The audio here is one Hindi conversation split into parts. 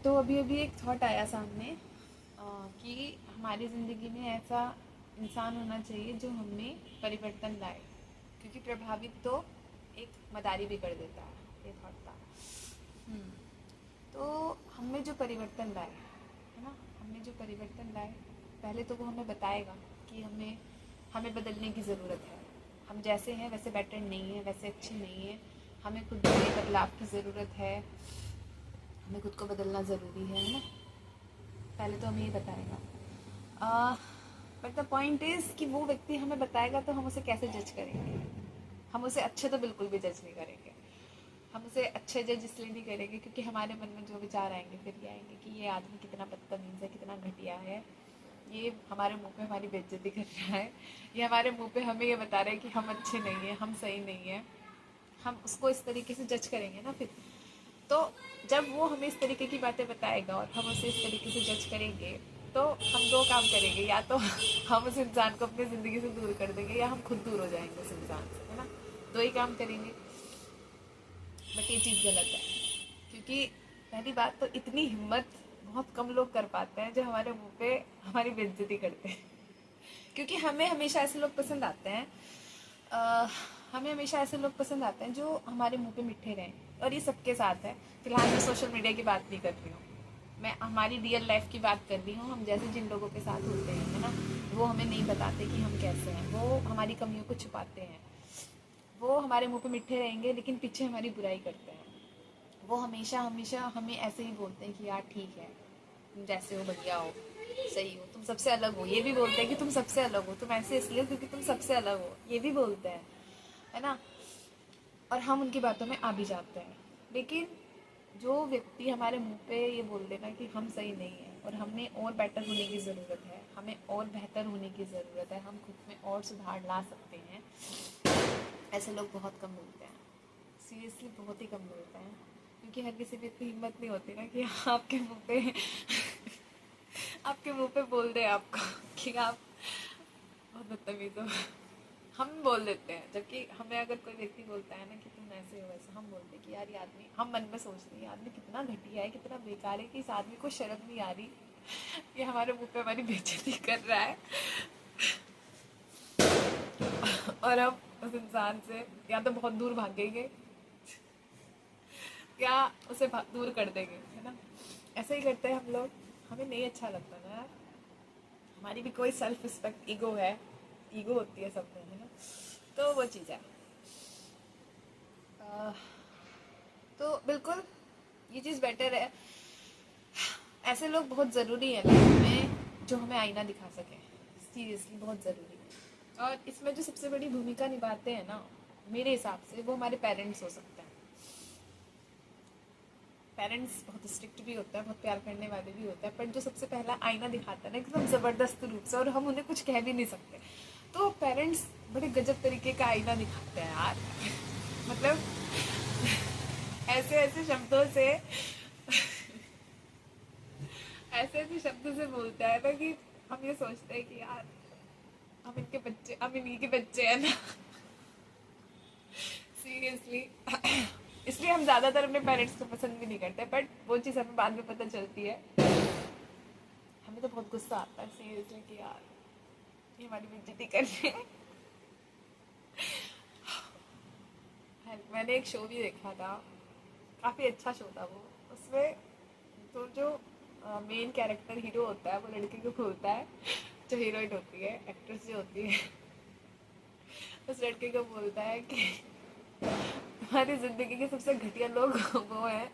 तो अभी अभी एक थॉट आया सामने कि हमारी ज़िंदगी में ऐसा इंसान होना चाहिए जो हमें परिवर्तन लाए, क्योंकि प्रभावित तो एक मदारी भी कर देता है। ये थॉट था। हम्म, तो हमें जो परिवर्तन लाए, है ना, हमें जो परिवर्तन लाए, पहले तो वो हमें बताएगा कि हमें हमें बदलने की ज़रूरत है। हम जैसे हैं वैसे बेटर नहीं है, वैसे अच्छे नहीं है। हमें खुद में बदलाव की ज़रूरत है, हमें खुद को बदलना ज़रूरी है ना। पहले तो हमें ये बताएगा। बट द पॉइंट इज़ कि वो व्यक्ति हमें बताएगा तो हम उसे कैसे जज करेंगे। हम उसे अच्छे तो बिल्कुल भी जज नहीं करेंगे। हम उसे अच्छे जज इसलिए नहीं करेंगे क्योंकि हमारे मन में जो विचार आएंगे फिर ये आएंगे कि ये आदमी कितना बदतमीज़ है, कितना घटिया है, ये हमारे मुंह पे हमारी बेइज्जती कर रहा है, ये हमारे मुंह पे हमें ये बता रहा है कि हम अच्छे नहीं हैं, हम सही नहीं हैं। हम उसको इस तरीके से जज करेंगे ना फिर। तो जब वो हमें इस तरीके की बातें बताएगा और हम उसे इस तरीके से जज करेंगे, तो हम दो काम करेंगे। या तो हम उस इंसान को अपनी ज़िंदगी से दूर कर देंगे या हम खुद दूर हो जाएंगे उस इंसान से, है ना। दो ही काम करेंगे। बट ये चीज़ गलत है, क्योंकि पहली बात तो इतनी हिम्मत बहुत कम लोग कर पाते हैं जो हमारे मुंह पे हमारी बेइज्जती करते हैं। क्योंकि हमें हमेशा ऐसे लोग पसंद आते हैं, अ, हमें हमेशा ऐसे लोग पसंद आते हैं जो हमारे मुंह पे मिठे रहें। और ये सबके साथ है। फिलहाल मैं सोशल मीडिया की बात नहीं कर रही हूँ, मैं हमारी रियल लाइफ की बात कर रही हूँ। हम जैसे जिन लोगों के साथ होते हैं, है ना, वो हमें नहीं बताते कि हम कैसे हैं। वो हमारी कमियों को छुपाते हैं। वो हमारे मुंह पे मिठे रहेंगे लेकिन पीछे हमारी बुराई करते हैं। वो हमेशा हमेशा हमें ऐसे ही बोलते हैं कि यार ठीक है, तुम जैसे हो बढ़िया हो, सही हो, तुम सबसे अलग हो। ये भी बोलते हैं कि तुम सबसे अलग हो, तुम ऐसे इसलिए हो क्योंकि तुम सबसे अलग हो। ये भी बोलते हैं, है ना। और हम उनकी बातों में आ भी जाते हैं। लेकिन जो व्यक्ति हमारे मुंह पे ये बोल देना कि हम सही नहीं है और हमें और बेटर होने की ज़रूरत है, हमें और बेहतर होने की ज़रूरत है, हम खुद में और सुधार ला सकते हैं, ऐसे लोग बहुत कम मिलते हैं। सीरियसली बहुत ही कम मिलते हैं। क्योंकि हर किसी भी इतनी हिम्मत नहीं होती ना कि आपके मुंह पे आपके मुंह पे बोल दे आपको कि आप बहुत बदतमीज हो। हम बोल देते हैं, जबकि हमें अगर कोई व्यक्ति बोलता है ना कि तुम ऐसे हो वैसे, हम बोलते हैं कि यार ये आदमी, हम मन में सोचते हैं ये आदमी कितना घटिया है, कितना बेकार है, कि इस आदमी को शर्म नहीं आ रही, ये हमारे मुंह पे हमारी बेइज्जती कर रहा है। और हम उस इंसान से या तो बहुत दूर भागेंगे या उसे दूर कर देंगे, है ना। ऐसे ही करते हैं हम लोग। हमें नहीं अच्छा लगता ना यार। हमारी भी कोई सेल्फ रिस्पेक्ट, ईगो है, ईगो होती है सब में, है ना। तो वो चीज़ है। अह, तो बिल्कुल ये चीज़ बेटर है। ऐसे लोग बहुत ज़रूरी है लाइफ में जो हमें आईना दिखा सकें। सीरियसली बहुत ज़रूरी है। और इसमें जो सबसे बड़ी भूमिका निभाते हैं ना, मेरे हिसाब से वो हमारे पेरेंट्स हो सकते हैं। पेरेंट्स बहुत स्ट्रिक्ट भी होता है, बहुत प्यार करने वाले भी होते हैं, पर जो सबसे पहला आईना दिखाता है ना एकदम ज़बरदस्त रूप से, और हम उन्हें कुछ कह भी नहीं सकते, तो पेरेंट्स बड़े गजब तरीके का आईना दिखाते हैं यार। मतलब ऐसे ऐसे शब्दों से ऐसे ऐसे शब्दों से बोलता है ना कि हम ये सोचते हैं कि यार हम इनके बच्चे, हम इन्हीं के बच्चे हैं ना। सीरियसली। इसलिए हम ज़्यादातर अपने पेरेंट्स को पसंद भी नहीं करते, बट वो चीज़ हमें बाद में पता चलती है। हमें तो बहुत गुस्सा आता है सीरियसली कि यार ये हमारी बेइज्जती कर रहे हैं। मैंने एक शो भी देखा था, काफ़ी अच्छा शो था वो। उसमें तो जो मेन कैरेक्टर हीरो होता है वो लड़की को खोलता है, जो हीरोइन होती है, एक्ट्रेस जो होती है, उस लड़के को बोलता है कि तुम्हारी ज़िंदगी के सबसे घटिया लोग वो हैं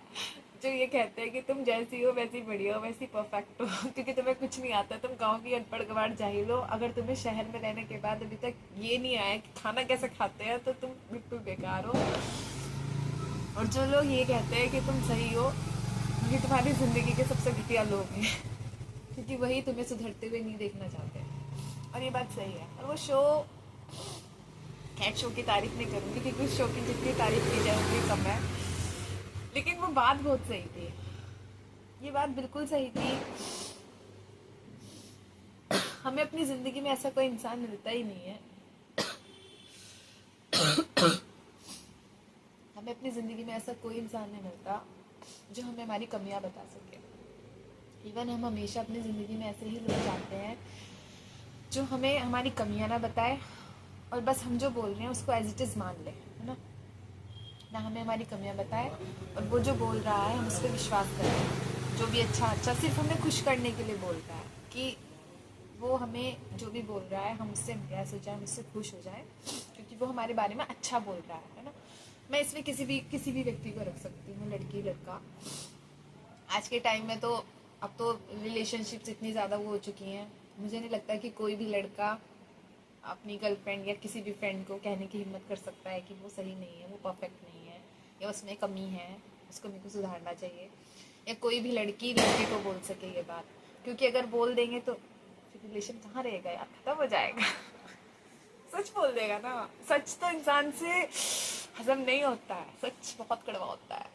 जो ये कहते हैं कि तुम जैसी हो वैसी बढ़िया हो, वैसी परफेक्ट हो, क्योंकि तुम्हें कुछ नहीं आता, तुम गांव की अनपढ़ गवार जाहिल हो। अगर तुम्हें शहर में रहने के बाद अभी तक ये नहीं आया कि खाना कैसे खाते हैं, तो तुम बिल्कुल बेकार हो। और जो लोग ये कहते हैं कि तुम सही हो, ये तुम्हारी ज़िंदगी के सबसे घटिया लोग हैं, क्योंकि वही तुम्हें सुधरते हुए नहीं देखना चाहते। और ये बात सही है। और वो शो, खैर शो की तारीफ नहीं करूँगी क्योंकि उस शो की जितनी तारीफ की जाए उतनी कम है, लेकिन वो बात बहुत सही थी। ये बात बिल्कुल सही थी। हमें अपनी ज़िंदगी में ऐसा कोई इंसान मिलता ही नहीं है, हमें अपनी ज़िंदगी में ऐसा कोई इंसान नहीं मिलता जो हमें हमारी कमियां बता सके। इवन हम हमेशा अपनी ज़िंदगी में ऐसे ही लोग चाहते हैं जो हमें हमारी कमियां ना बताए और बस हम जो बोल रहे हैं उसको एज इट इज़ मान लें, है ना। ना हमें हमारी कमियां बताए और वो जो बोल रहा है हम उस पर विश्वास करें। जो भी अच्छा अच्छा सिर्फ हमें खुश करने के लिए बोल रहा है कि वो हमें जो भी बोल रहा है हम उससे इम्प्रेस हो जाए, हम उससे खुश हो जाए क्योंकि वो हमारे बारे में अच्छा बोल रहा है ना। मैं इसमें किसी भी व्यक्ति को रख सकती हूँ, लड़की लड़का। आज के टाइम में तो अब तो रिलेशनशिप्स इतनी ज़्यादा वो हो चुकी हैं, मुझे नहीं लगता कि कोई भी लड़का अपनी गर्लफ्रेंड या किसी भी फ्रेंड को कहने की हिम्मत कर सकता है कि वो सही नहीं है, वो परफेक्ट नहीं है या उसमें कमी है, उस कमी को सुधारना चाहिए। या कोई भी लड़की लड़के को बोल सके ये बात, क्योंकि अगर बोल देंगे तो फिर रिलेशन कहाँ रहेगा यार, खत्म हो जाएगा। सच बोल देगा ना, सच तो इंसान से हजम नहीं होता है, सच बहुत कड़वा होता है।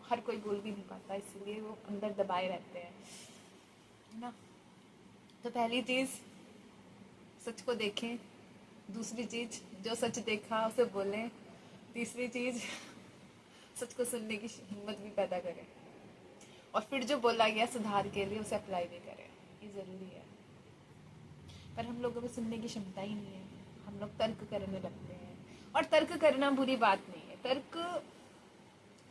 हर कोई बोल भी नहीं पाता, इसीलिए वो अंदर दबाए रहते हैं, है ना। तो पहली चीज़ सच को देखें, दूसरी चीज़ जो सच देखा उसे बोलें, तीसरी चीज़ सच को सुनने की हिम्मत भी पैदा करें और फिर जो बोला गया सुधार के लिए उसे अप्लाई भी करें। ये ज़रूरी है। पर हम लोगों में सुनने की क्षमता ही नहीं है, हम लोग तर्क करने लगते हैं। और तर्क करना बुरी बात नहीं है, तर्क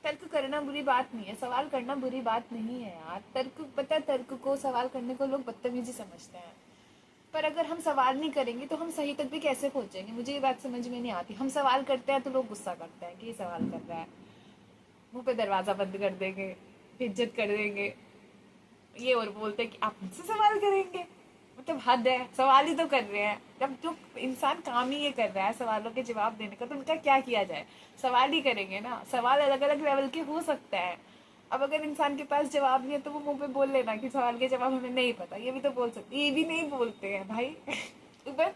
तर्क करना बुरी बात नहीं है, सवाल करना बुरी बात नहीं है यार। तर्क, पता है, तर्क को, सवाल करने को लोग बदतमीजी समझते हैं, पर अगर हम सवाल नहीं करेंगे तो हम सही तक भी कैसे पहुंचेंगे। मुझे ये बात समझ में नहीं आती। हम सवाल करते हैं तो लोग गुस्सा करते हैं कि ये सवाल कर रहा है, मुंह पे दरवाजा बंद कर देंगे, इज्जत कर देंगे, ये और बोलते हैं कि आप मुझसे सवाल करेंगे, मतलब हद है, सवाल ही तो कर रहे हैं। जब जो इंसान काम ही ये कर रहा है सवालों के जवाब देने का, तो उनका क्या किया जाए, सवाल ही करेंगे ना। सवाल अलग अलग लेवल के हो सकते हैं। अब अगर इंसान के पास जवाब नहीं है तो वो मुंह पे बोल लेना कि सवाल के जवाब हमें नहीं पता, ये भी तो बोल सकते, ये भी नहीं बोलते हैं भाई। उधर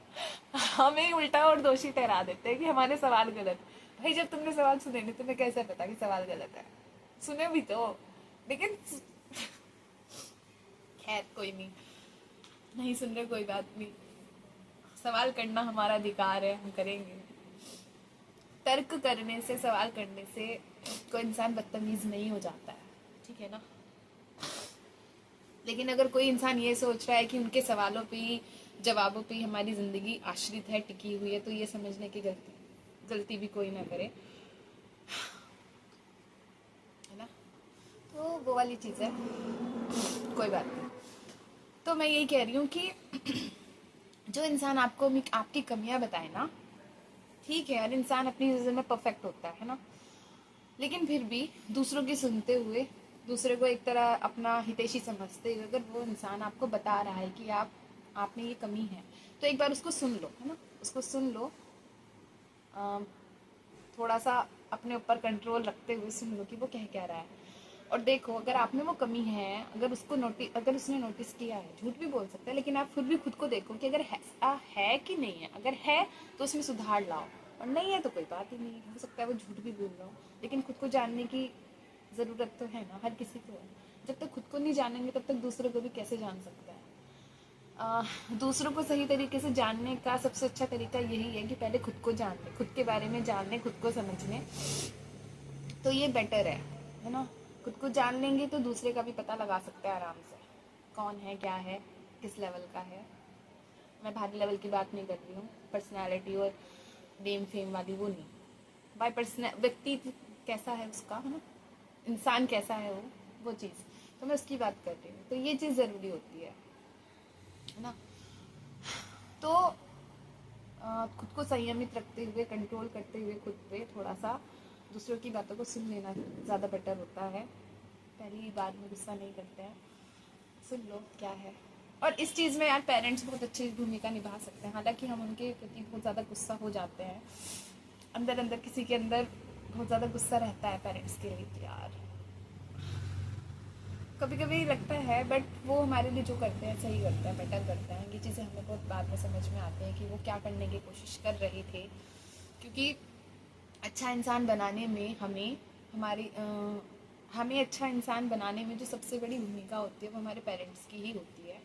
हमें उल्टा और दोषी ठहरा देते हैं कि हमारे सवाल गलत। भाई जब तुमने सवाल सुने नहीं तुम्हें कैसे पता कि सवाल गलत है, सुने भी तो। लेकिन खैर कोई नहीं, नहीं सुन रहे कोई बात नहीं, सवाल करना हमारा अधिकार है, हम करेंगे। तर्क करने से, सवाल करने से कोई इंसान बदतमीज नहीं हो जाता है, ठीक है ना। लेकिन अगर कोई इंसान ये सोच रहा है कि उनके सवालों पे ही, जवाबों पे ही हमारी ज़िंदगी आश्रित है, टिकी हुई है, तो ये समझने की गलती भी कोई ना करे, है ना। तो वो वाली चीज़ है, कोई बात नहीं। तो मैं यही कह रही हूँ कि जो इंसान आपको आपकी कमियां बताए ना, ठीक है, हर इंसान अपनी नज़र में परफेक्ट होता है ना, लेकिन फिर भी दूसरों की सुनते हुए, दूसरे को एक तरह अपना हितैषी समझते हुए अगर वो इंसान आपको बता रहा है कि आप में ये कमी है, तो एक बार उसको सुन लो, है ना। उसको सुन लो, थोड़ा सा अपने ऊपर कंट्रोल रखते हुए सुन लो कि वो कह क्या रहा है। और देखो, अगर आप में वो कमी है, अगर उसने नोटिस किया है, झूठ भी बोल सकता है, लेकिन आप खुद भी खुद को देखो कि अगर है कि नहीं है। अगर है तो उसमें सुधार लाओ, और नहीं है तो कोई बात ही नहीं, हो सकता है वो झूठ भी बोल रहा हो, लेकिन खुद को जानने की ज़रूरत तो है ना, हर किसी को है। जब तक खुद को नहीं जानेंगे तब तक दूसरों को भी कैसे जान सकता है। दूसरों को सही तरीके से जानने का सबसे अच्छा तरीका यही है कि पहले खुद को जान ले, खुद के बारे में जान ले, खुद को समझ लें, तो ये बेटर है ना। खुद को जान लेंगे तो दूसरे का भी पता लगा सकते हैं आराम से, कौन है, क्या है, किस लेवल का है। मैं भारी लेवल की बात नहीं कर रही हूँ, पर्सनैलिटी और नेम फेम वाली, वो नहीं। बाय पर्सनल, व्यक्ति कैसा है उसका, है ना, इंसान कैसा है वो चीज़, तो मैं उसकी बात कर रही हूँ। तो ये चीज़ ज़रूरी होती है ना। तो खुद को संयमित रखते हुए, कंट्रोल करते हुए खुद पे, थोड़ा सा दूसरों की बातों को सुन लेना ज़्यादा बेटर होता है। पहली बार में गुस्सा नहीं करते हैं, सुन लो क्या है। और इस चीज़ में यार पेरेंट्स बहुत अच्छी भूमिका निभा सकते हैं। हालांकि हम उनके प्रति बहुत ज़्यादा गुस्सा हो जाते हैं, अंदर अंदर किसी के अंदर बहुत ज़्यादा गुस्सा रहता है पेरेंट्स के लिए कि यार, कभी कभी लगता है, बट वो हमारे लिए जो करते हैं सही करते हैं, बेटर करते हैं। ये चीज़ें हमें बहुत बाद में समझ में आती हैं कि वो क्या करने की कोशिश कर रहे थे। क्योंकि अच्छा इंसान बनाने में हमें अच्छा इंसान बनाने में जो सबसे बड़ी भूमिका होती है वो हमारे पेरेंट्स की ही होती है।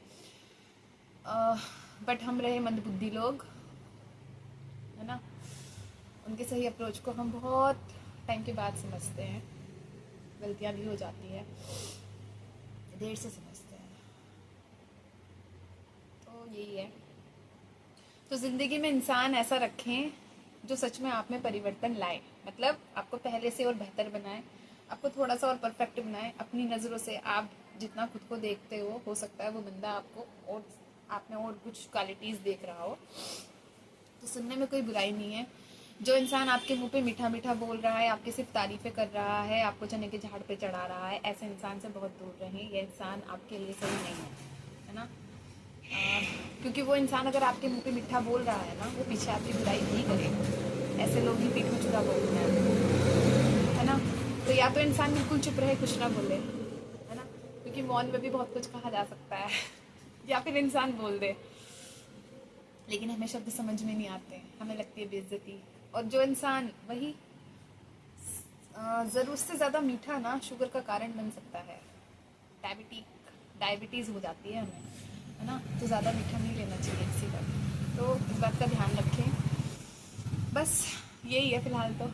बट हम रहे मंदबुद्धि लोग, है ना, उनके सही अप्रोच को हम बहुत टाइम के बाद समझते हैं, गलतियाँ भी हो जाती हैं। देर से समझते हैं। तो यही है। तो ज़िंदगी में इंसान ऐसा रखें जो सच में आप में परिवर्तन लाए, मतलब आपको पहले से और बेहतर बनाए, आपको थोड़ा सा और परफेक्ट बनाए। अपनी नज़रों से आप जितना खुद को देखते हो सकता है वो बंदा आपको और आप में और कुछ क्वालिटीज़ देख रहा हो। तो सुनने में कोई बुराई नहीं है। जो इंसान आपके मुंह पे मीठा मीठा बोल रहा है, आपकी सिर्फ तारीफ़ें कर रहा है, आपको चने के झाड़ पे चढ़ा रहा है, ऐसे इंसान से बहुत दूर रहें। ये इंसान आपके लिए सही नहीं है ना। क्योंकि वो इंसान अगर आपके मुंह पे मीठा बोल रहा है ना, वो पीछे आपकी बुराई नहीं करेगा। ऐसे लोग ही पीठ में छुरा बोलते हैं, है ना। तो या तो इंसान बिल्कुल चुप रहे, कुछ ना बोले, है ना, क्योंकि मौन में भी बहुत कुछ कहा जा सकता है या फिर इंसान बोल दे, लेकिन हमें शब्द समझ में नहीं आते, हमें लगती है बेइज्जती। और जो इंसान वही ज़रूरत से ज़्यादा मीठा ना शुगर का कारण बन सकता है। डायबिटीज़ हो जाती है हमें, है ना। तो ज़्यादा मीठा नहीं लेना चाहिए किसी का। तो इस बात का ध्यान रखें। बस यही है फ़िलहाल तो।